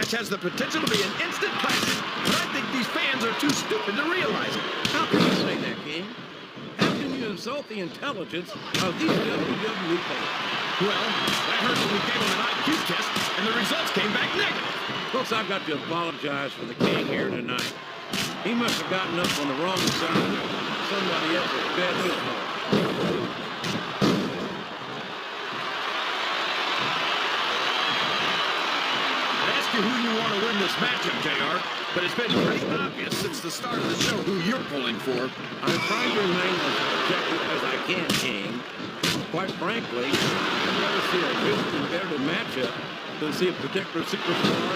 match has the potential to be an instant classic, but I think these fans are too stupid to realize it. How can you say that, King? How can you insult the intelligence of these WWE fans? Well, I heard that we gave them an IQ test, and the results came back negative. Folks, I've got to apologize for the King here tonight. He must have gotten up on the wrong side of somebody else's bed. Who you want to win this matchup, JR, but it's been pretty obvious since the start of the show who you're pulling for. I'm trying to remain as objective as I can, King. Quite frankly, I'd rather see a good competitive matchup than see a particular superstar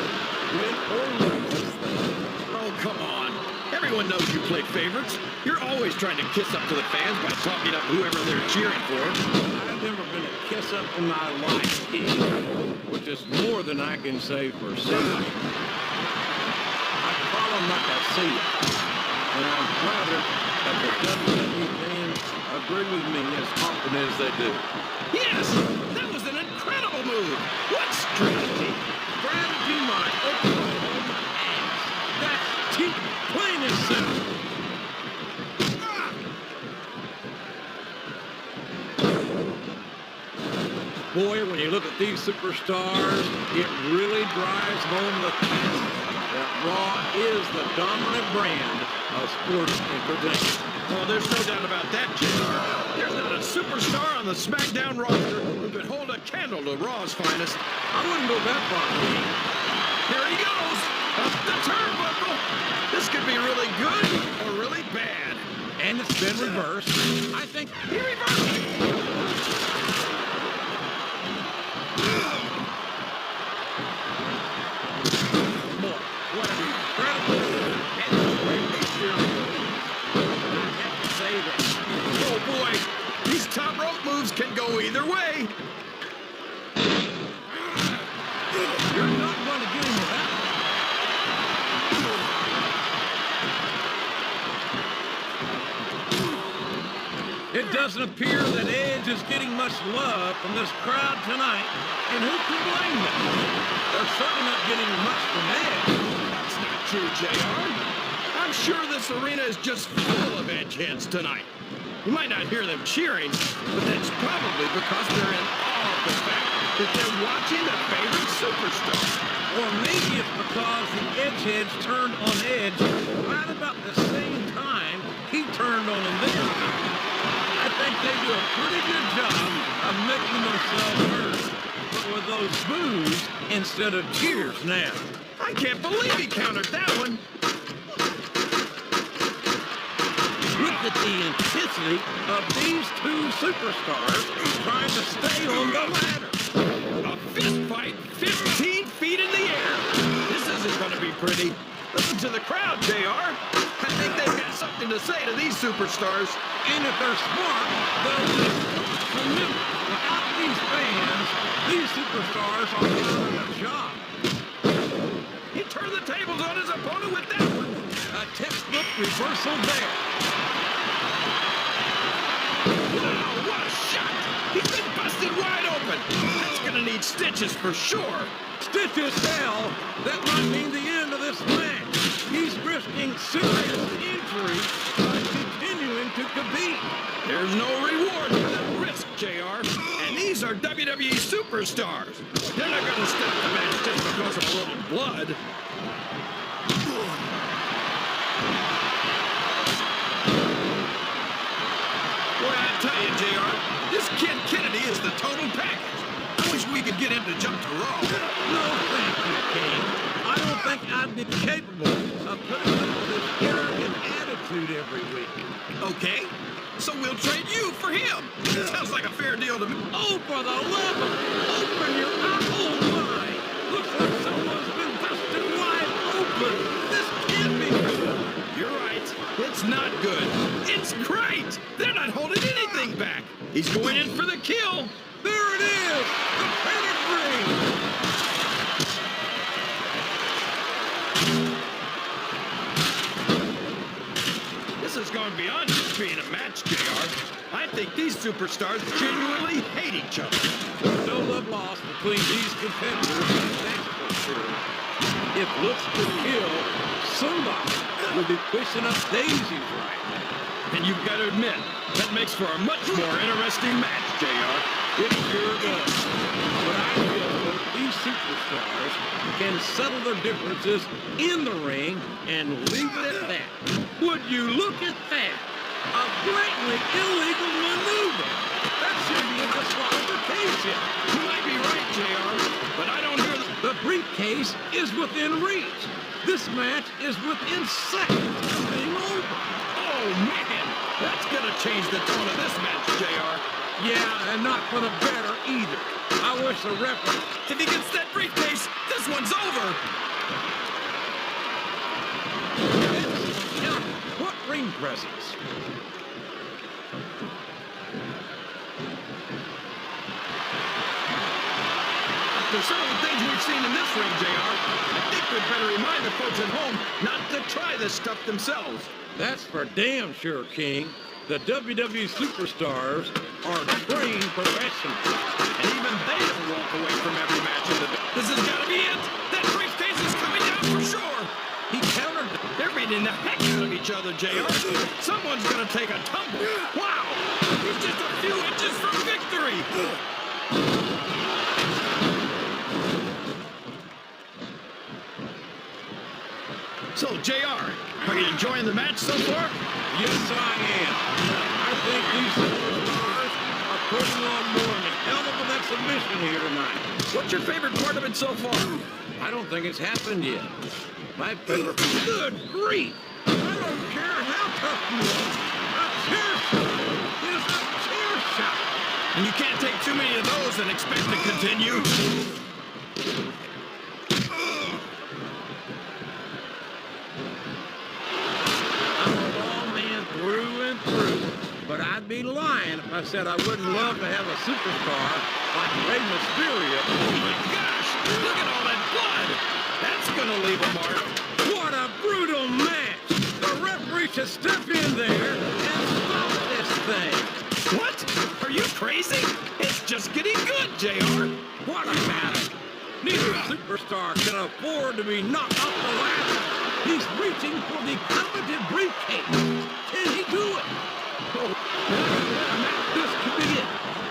win or lose this thing. Oh, come on. Everyone knows you play favorites. You're always trying to kiss up to the fans by talking up whoever they're cheering for. I've never been a kiss up in my life, King, which is more than I can say for certain. I call them like I see it, and I'm flattered that the WWE fans agree with me as often as they do. Yes, that was an incredible move. What strategy? Strategy, my Oklahoma ass. That's cheap, plain and simple. Boy, when you look at these superstars, it really drives home the fact that Raw is the dominant brand of sports entertainment. Well, there's no doubt about that, JR. There's not a superstar on the SmackDown roster who could hold a candle to Raw's finest. I wouldn't go that far, King. Here he goes, up the turnbuckle. This could be really good or really bad. And it's been reversed. I think he reversed it. What an incredible and great experience. I have to say that. Oh boy, these top rope moves can go either way. You're not going to get him with that one. It doesn't appear that Edge is getting much love from this crowd tonight, and who can blame them? They're certainly not getting much from Edge. That's not true, JR. I'm sure this arena is just full of Edge heads tonight. You might not hear them cheering, but that's probably because they're in awe of the fact that they're watching their favorite superstar. Or maybe it's because the Edge heads turned on Edge right about the same time he turned on them. I think they do a pretty good job of making themselves heard, but with those boos instead of cheers now. I can't believe he countered that one. Look at the intensity of these two superstars trying to stay on the ladder. A fist fight 15 feet in the air. This isn't going to be pretty. Listen to the crowd, JR. I think they've got something to say to these superstars. And if they're smart, they'll listen. Remember, without these fans, these superstars are doing a job. He turned the tables on his opponent with that one. A textbook reversal there. Wow, what a shot! He's been busted wide open. That's gonna need stitches for sure. Stitches, hell! That might mean the end of this match. He's risking serious injury by continuing to compete. There's no reward for that risk, JR. And these are WWE superstars. They're not gonna stop the match just because of a little blood. Boy, I tell you, JR, this Kid Kennedy is the total package. I wish we could get him to jump to Raw. No, thank you, King. I don't think I'd be capable of putting up with this arrogant attitude every week. Okay, so we'll trade you for him. Sounds like a fair deal to me. Oh, for the love of... Open your eyes. Oh, my. Looks like someone's been busted wide open. This can't be good. You're right. It's not good. It's great. They're not holding anything back. He's going in for the kill. There it is. The pedigree. This has gone beyond just being a match, JR. I think these superstars genuinely hate each other. There's no love lost between these competitors, that's for sure. If looks could kill, somebody will be pushing up daisies right now. And you've got to admit, that makes for a much more interesting match, JR. It sure does. But I feel that these superstars can settle their differences in the ring and leave it at that. Would you look at that? A blatantly illegal maneuver. That should be a disqualification. You might be right, JR, but I don't hear The briefcase is within reach. This match is within seconds of being over. Oh, man! That's gonna change the tone of this match, JR. Yeah, and not for the better either. I wish the referee... If he gets that briefcase, this one's over. Now, what ring presence? There's certain things we've seen in this ring, JR. I think we'd better remind the folks at home not to try this stuff themselves. That's for damn sure, King. The WWE superstars are trained professionals. And even they don't walk away from every match in the... This has got to be it. That briefcase is coming down for sure. He countered. They're beating the heck out of each other, JR. Someone's going to take a tumble. Wow. He's just a few inches from victory. So, JR, are you enjoying the match so far? Yes, I am. I think these superstars are putting on more than a hell of an exhibition here tonight. What's your favorite part of it so far? I don't think it's happened yet. My favorite... Good grief! I don't care how tough you are. A chair shot is a chair shot. And you can't take too many of those and expect to continue. But I'd be lying if I said I wouldn't love to have a superstar like Rey Mysterio. Oh my gosh! Look at all that blood! That's gonna leave a mark. What a brutal match! The referee should step in there and stop this thing. What? Are you crazy? It's just getting good, JR. What a match! Neither superstar can afford to be knocked off the ladder. He's reaching for the coveted briefcase. Can he do it? Oh, this could be it.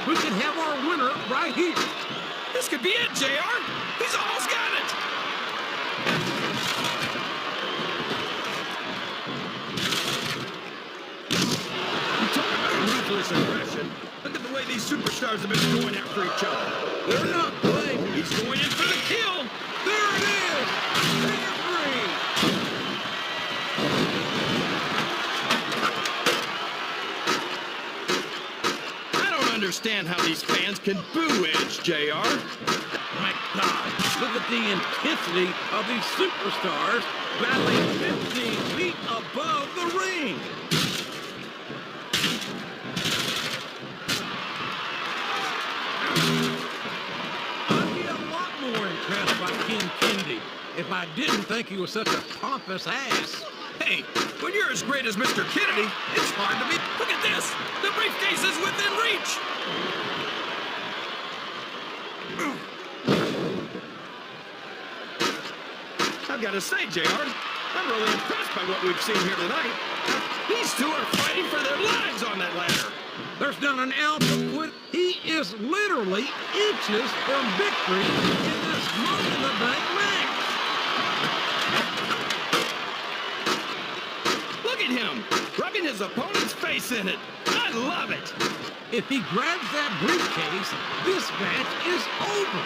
We could have our winner right here. This could be it, JR. He's almost got it. You talk about ruthless aggression. Look at the way these superstars have been going after each other. They're not playing. He's going in for the kill. There it is. Victory. Understand how these fans can boo Edge, JR. My God, look at the intensity of these superstars battling 15 feet above the ring. I'd be a lot more impressed by King Kennedy if I didn't think he was such a pompous ass. Hey, when you're as great as Mr. Kennedy, it's hard to be... Look at this! The briefcase is within reach! I've got to say, JR, I'm really impressed by what we've seen here tonight. These two are fighting for their lives on that ladder. There's not an ounce of quit. He is literally inches from victory in this Money in the Bank match. Look at him, rubbing his opponent's face in it. I love it. If he grabs that briefcase, this match is over.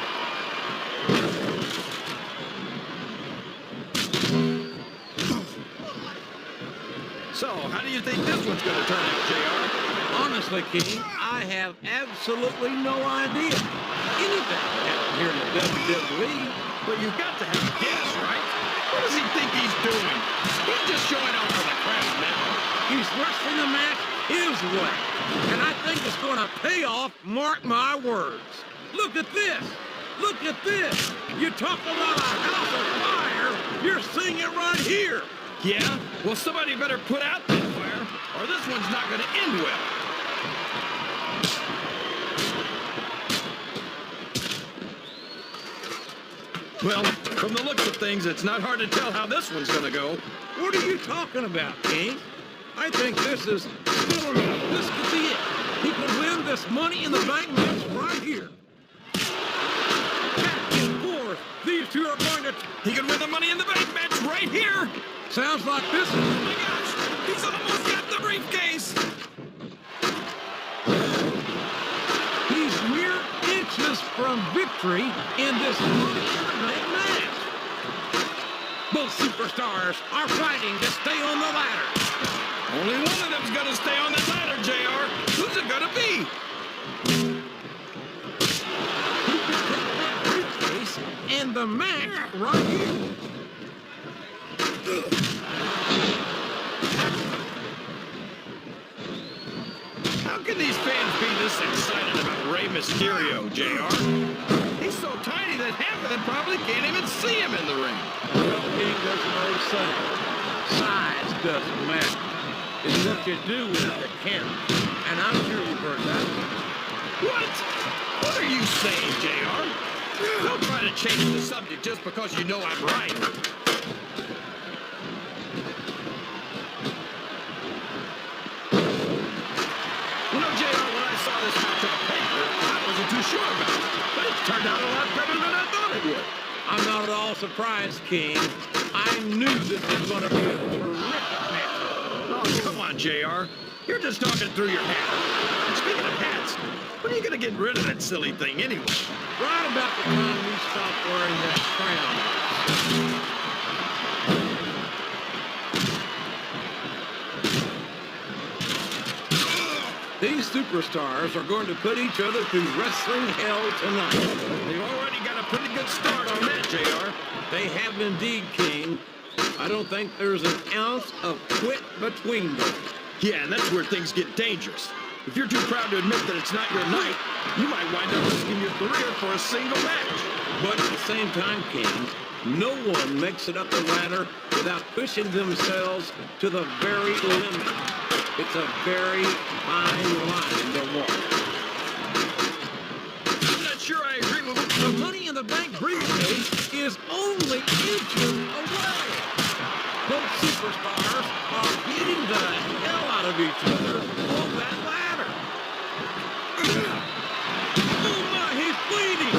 So, how do you think this one's going to turn out, JR? Honestly, King, I have absolutely no idea. Anything can happen here in the WWE. But you've got to have a guess, right? What does he think he's doing? He's just showing off for the crowd now. He's wrestling the match his way. And I think it's going to pay off, mark my words. Look at this. Look at this. You talk about a house of fire, you're seeing it right here. Yeah? Well, somebody better put out that fire, or this one's not going to end well. Well, From the looks of things, it's not hard to tell how this one's gonna go. What are you talking about, King? I think this is still enough. This could be it. He could win this Money in the Bank match right here. Back and forth. These two are going to... He could win the Money in the Bank match right here. Sounds like this is... Oh my gosh, he's almost got the briefcase. He's mere inches from victory in this Money in the Bank match. Both superstars are fighting to stay on the ladder. Only one of them's gonna stay on the ladder, JR. Who's it gonna be? Who can take that briefcase and the match right here? How can these fans be this excited about Rey Mysterio, JR? He's so tiny that half of them probably can't even see him in the ring. Well, King, there's no saying. Size doesn't matter. It's what you do with it that counts. And I'm sure you've heard that. What? What are you saying, JR? Don't try to change the subject just because you know I'm right. You know, JR, when I saw this match on paper, I wasn't too sure about it. But it turned out a lot better than I thought it would. I'm not at all surprised, King. I knew this was going to be a terrific match. Oh, come on, JR. You're just talking through your hat. And speaking of hats, when are you going to get rid of that silly thing anyway? Right about the time we stopped wearing that crown. These superstars are going to put each other through wrestling hell tonight. They've already got a pretty good start on that, JR. They have indeed, King. I don't think there's an ounce of quit between them. Yeah, and that's where things get dangerous. If you're too proud to admit that it's not your night, you might wind up risking your career for a single match. But at the same time, King, no one makes it up the ladder without pushing themselves to the very limit. It's a very fine line to walk. I'm not sure I agree with what... The Money in the Bank briefcase is only inches away. Both superstars are beating the hell out of each other on that ladder. Oh my, he's bleeding.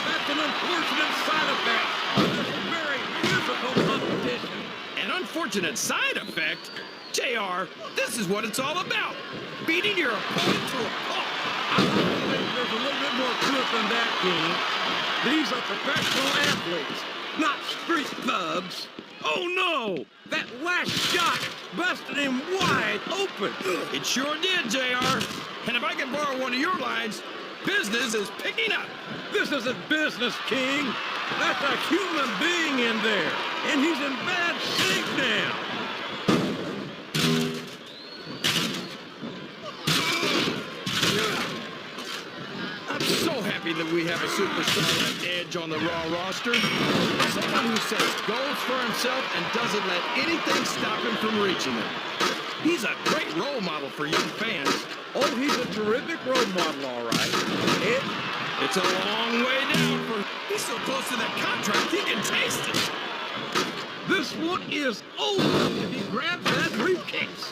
That's an unfortunate side effect of this very physical competition. An unfortunate side effect? JR, this is what it's all about. Beating your opponent to a pulp. I think there's a little bit more to it than that, King. These are professional athletes, not street thugs. Oh no! That last shot busted him wide open. It sure did, JR. And if I can borrow one of your lines, business is picking up. This isn't business, King. That's a human being in there, and he's in bad shape now. I'm so happy that we have a superstar like Edge on the Raw roster. Someone who sets goals for himself and doesn't let anything stop him from reaching them. He's a great role model for young fans. Oh, he's a terrific role model, all right. It's a long way down for... He's so close to that contract, he can taste it. This one is over if he grabs that briefcase.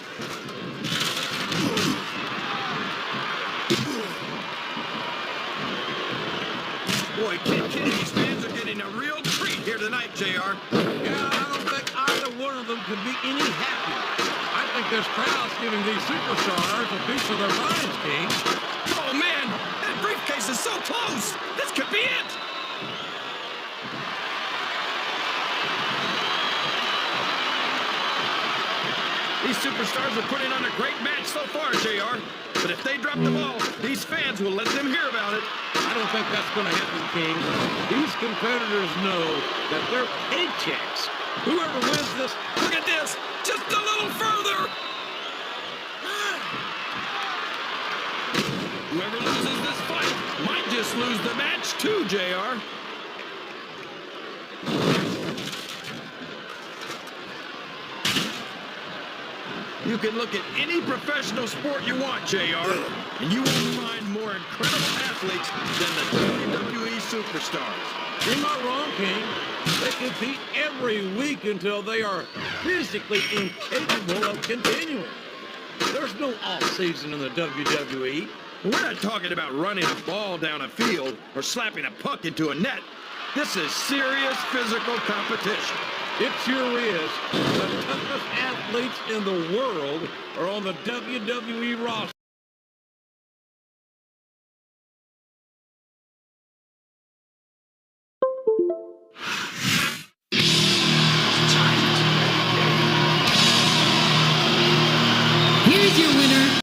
Boy, Kid Kennedy's fans are getting a real treat here tonight, JR. Yeah, I don't think either one of them could be any happier. I think this crowd's giving these superstars a piece of their minds, King. Oh, man, that briefcase is so close. This could be it. These superstars are putting on a great match so far, JR. But if they drop the ball, these fans will let them hear about it. I don't think that's going to happen, King. These competitors know that their paychecks, whoever wins this... Look at this, just a little further. Whoever loses this fight might just lose the match too, JR. You can look at any professional sport you want, JR, and you won't find more incredible athletes than the WWE superstars. You're not wrong, King. They compete every week until they are physically incapable of continuing. There's no off-season in the WWE. We're not talking about running a ball down a field or slapping a puck into a net. This is serious physical competition. It sure is. The toughest athletes in the world are on the WWE roster. Here's your winner,